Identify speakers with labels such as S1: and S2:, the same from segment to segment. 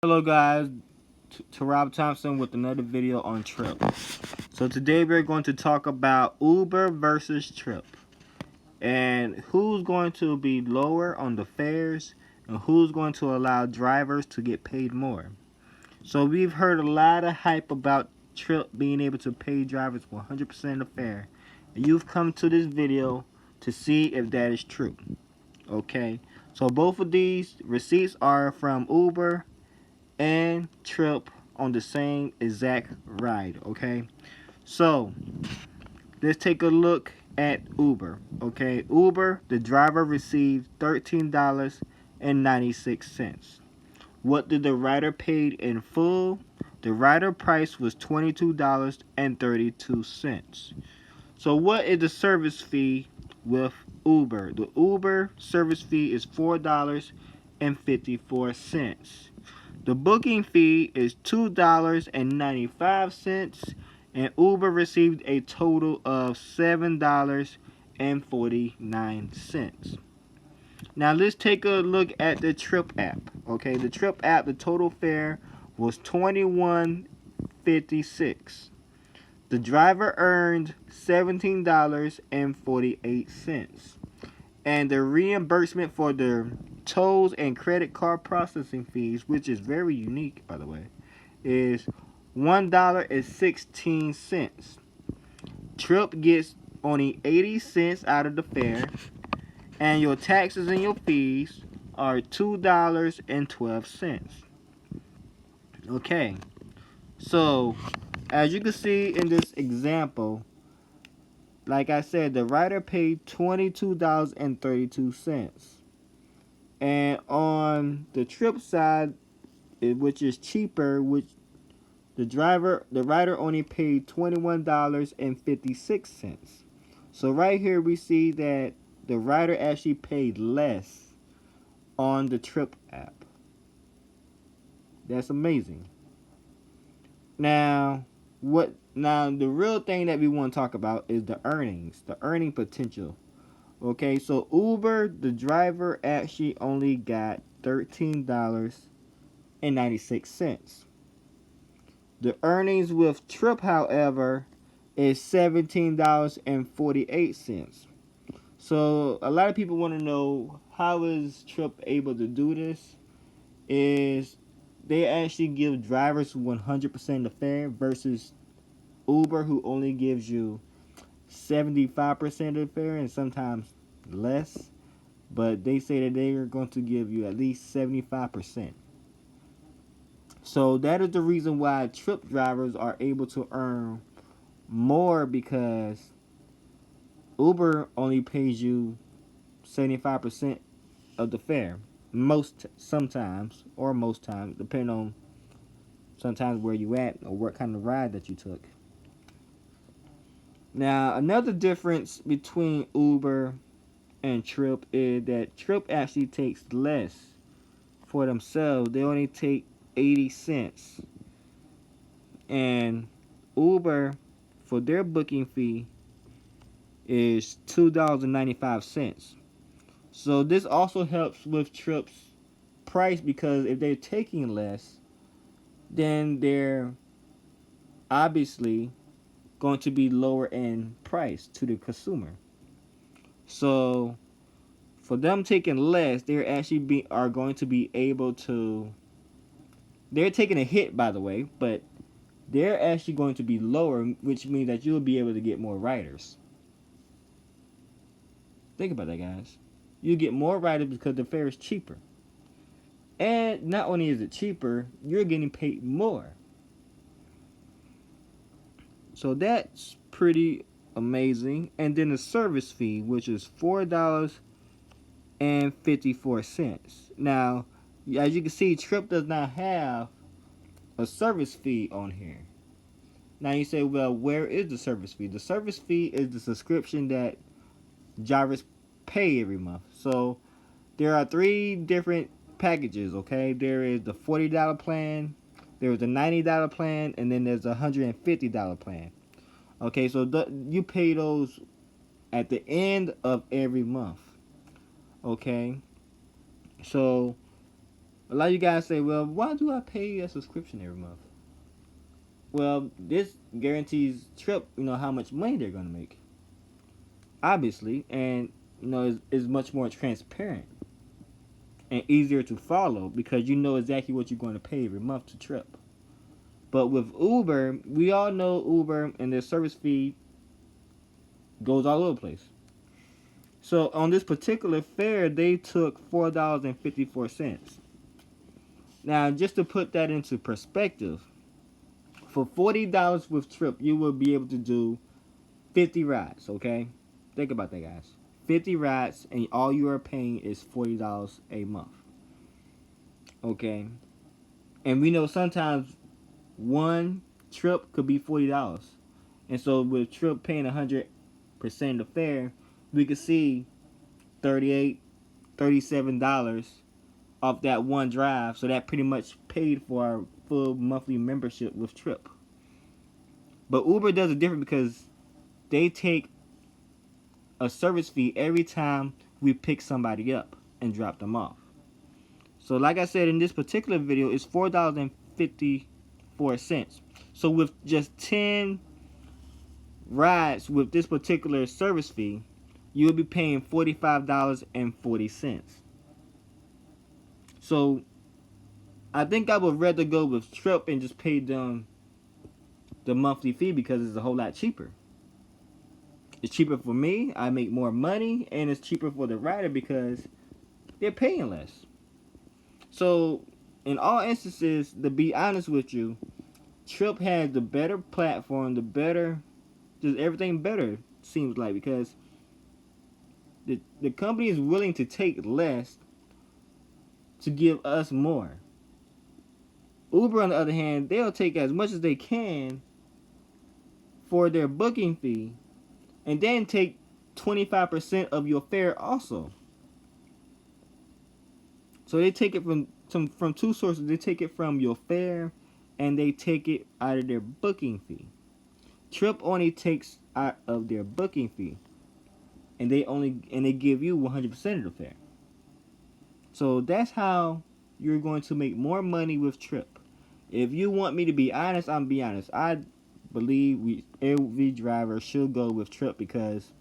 S1: Hello guys, Tryp Thompson with another video on Tryp. So today we're going to talk about Uber versus Tryp and who's going to be lower on the fares and who's going to allow drivers to get paid more. So we've heard a lot of hype about Tryp being able to pay drivers 100% of the fare. And you've come to this video to see if that is true. Okay, so both of these receipts are from Uber and Tryp on the same exact ride. Okay, so let's take a look at Uber. Okay, Uber, the driver received $13.96. What did the rider paid in full? The rider price was $22.32. So what is the service fee with Uber? The Uber service fee is $4.54. The booking fee is $2.95, and Uber received a total of $7.49. Now let's take a look at the Tryp app. Okay, the Tryp app, the total fare was $21.56. The driver earned $17.48. And the reimbursement for the tolls and credit card processing fees, which is very unique by the way, is $1.16. Tryp gets only 80 cents out of the fare, and your taxes and your fees are $2.12. Okay, so as you can see in this example, like I said, the rider paid $22.32. And on the Tryp side, which is cheaper, which the rider only paid $21.56. So right here we see that the rider actually paid less on the Tryp app. That's amazing. Now, the real thing that we want to talk about is the earnings, the earning potential. Okay, so Uber, the driver actually only got $13.96. The earnings with Tryp, however, is $17.48. So a lot of people want to know, how is Tryp able to do this? Is they actually give drivers 100% of the fare versus Uber, who only gives you 75% of the fare and sometimes less. But they say that they are going to give you at least 75%. So that is the reason why Tryp drivers are able to earn more, because Uber only pays you 75% of the fare. Sometimes, depending on sometimes where you at or what kind of ride that you took. Now, another difference between Uber and Tryp is that Tryp actually takes less for themselves. They only take 80 cents. And Uber, for their booking fee, is $2.95. So this also helps with Tryp's price, because if they're taking less, then they're obviously going to be lower in price to the consumer. So for them taking less, are going to be able to. They're taking a hit, by the way, but they're actually going to be lower, which means that you'll be able to get more riders. Think about that, guys. You get more riders because the fare is cheaper. And not only is it cheaper, you're getting paid more. So that's pretty amazing. And then the service fee, which is $4.54. Now, as you can see, Tryp does not have a service fee on here. Now you say, well, where is the service fee? The service fee is the subscription that drivers pay every month. So there are 3 different packages, okay? There is the $40 plan, there is the $90 plan, and then there's a $150 plan. Okay, so you pay those at the end of every month. Okay, so A lot of you guys say, well, why do I pay a subscription every month? Well, this guarantees Tryp, how much money they're going to make, obviously, and is much more transparent and easier to follow because you know exactly what you're going to pay every month to Tryp. But with Uber, we all know Uber and their service fee goes all over the place. So on this particular fare, they took $4.54. Now, just to put that into perspective, for $40 with Tryp, you will be able to do 50 rides, okay? Think about that, guys. 50 rides, and all you are paying is $40 a month, okay? And we know sometimes one trip could be $40. And so with Tryp paying 100% of the fare, we could see $38, $37 off that one drive. So that pretty much paid for our full monthly membership with Tryp. But Uber does it different because they take a service fee every time we pick somebody up and drop them off. So like I said in this particular video, it's $4.54. So with just 10 rides with this particular service fee, you'll be paying $45.40. So I think I would rather go with Tryp and just pay them the monthly fee because it's a whole lot cheaper. It's cheaper for me, I make more money, and it's cheaper for the rider because they're paying less. So in all instances, to be honest with you, Tryp has the better platform, the better, just everything better, seems like, because the company is willing to take less to give us more. Uber, on the other hand, they'll take as much as they can for their booking fee and then take 25% of your fare also. So they take it from two sources. They take it from your fare and they take it out of their booking fee. Tryp only takes out of their booking fee and they give you 100% of the fare. So that's how you're going to make more money with Tryp. If you want me to be honest, I'm be honest. I believe every driver should go with Tryp because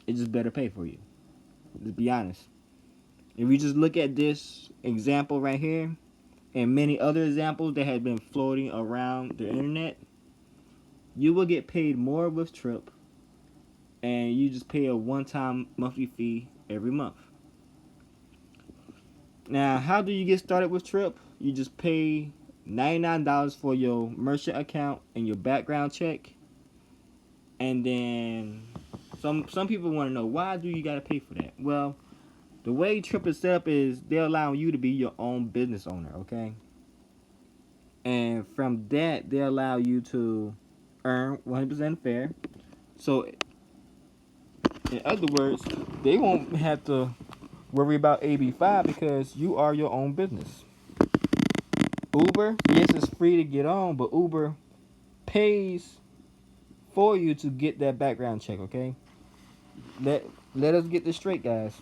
S1: it's just better pay for you. Let's be honest. If you just look at this example right here and many other examples that have been floating around the internet, you will get paid more with Tryp and you just pay a one-time monthly fee every month. Now, how do you get started with Tryp? You just pay $99 for your merchant account and your background check. And then some people want to know, why do you got to pay for that? Well, the way Tryp is set up is they're allowing you to be your own business owner, okay? And from that, they allow you to earn 100% fare. So, in other words, they won't have to worry about AB5 because you are your own business. Uber, yes, it's free to get on, but Uber pays for you to get that background check, okay? Let us get this straight, guys.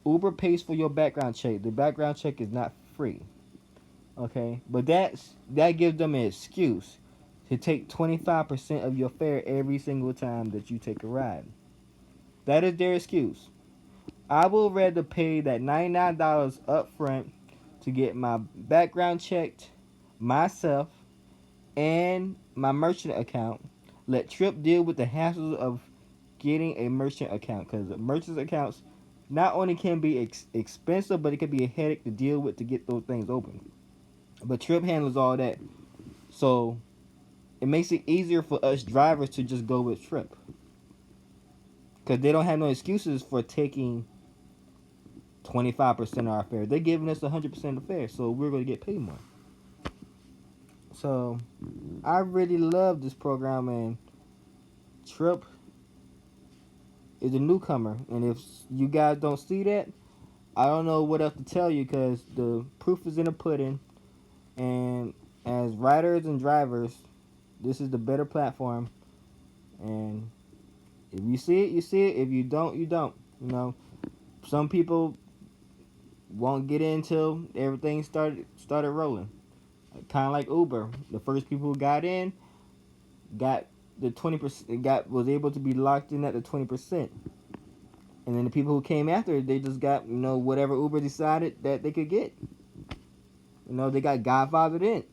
S1: Uber pays for your background check. The background check is not free, okay? But that gives them an excuse to take 25% of your fare every single time that you take a ride. That is their excuse. I will rather pay that $99 up front to get my background checked myself and my merchant account. Let Tryp deal with the hassles of getting a merchant account because merchant accounts not only can be expensive, but it can be a headache to deal with to get those things open. But Tryp handles all that. So it makes it easier for us drivers to just go with Tryp. Because they don't have no excuses for taking 25% of our fare. They're giving us 100% of fare, so we're going to get paid more. So I really love this program, and Tryp is a newcomer. And if you guys don't see that, I don't know what else to tell you because the proof is in the pudding. And as riders and drivers, this is the better platform. And if you see it, you see it. If you don't, you don't. Some people won't get in until everything started rolling. Kind of like Uber. The first people who got in got the 20%, was able to be locked in at the 20%. And then the people who came after, they just got, whatever Uber decided that they could get. They got godfathered in.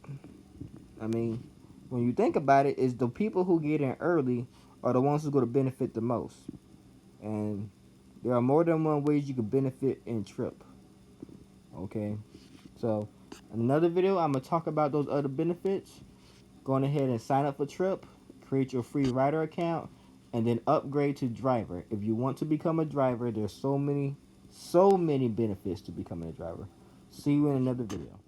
S1: I mean, when you think about it, it's the people who get in early are the ones who are going to benefit the most. And there are more than one ways you can benefit in Tryp. Okay? So, in another video, I'm going to talk about those other benefits. Going ahead and sign up for Tryp, create your free rider account, and then upgrade to driver. If you want to become a driver, there's so many benefits to becoming a driver. See you in another video.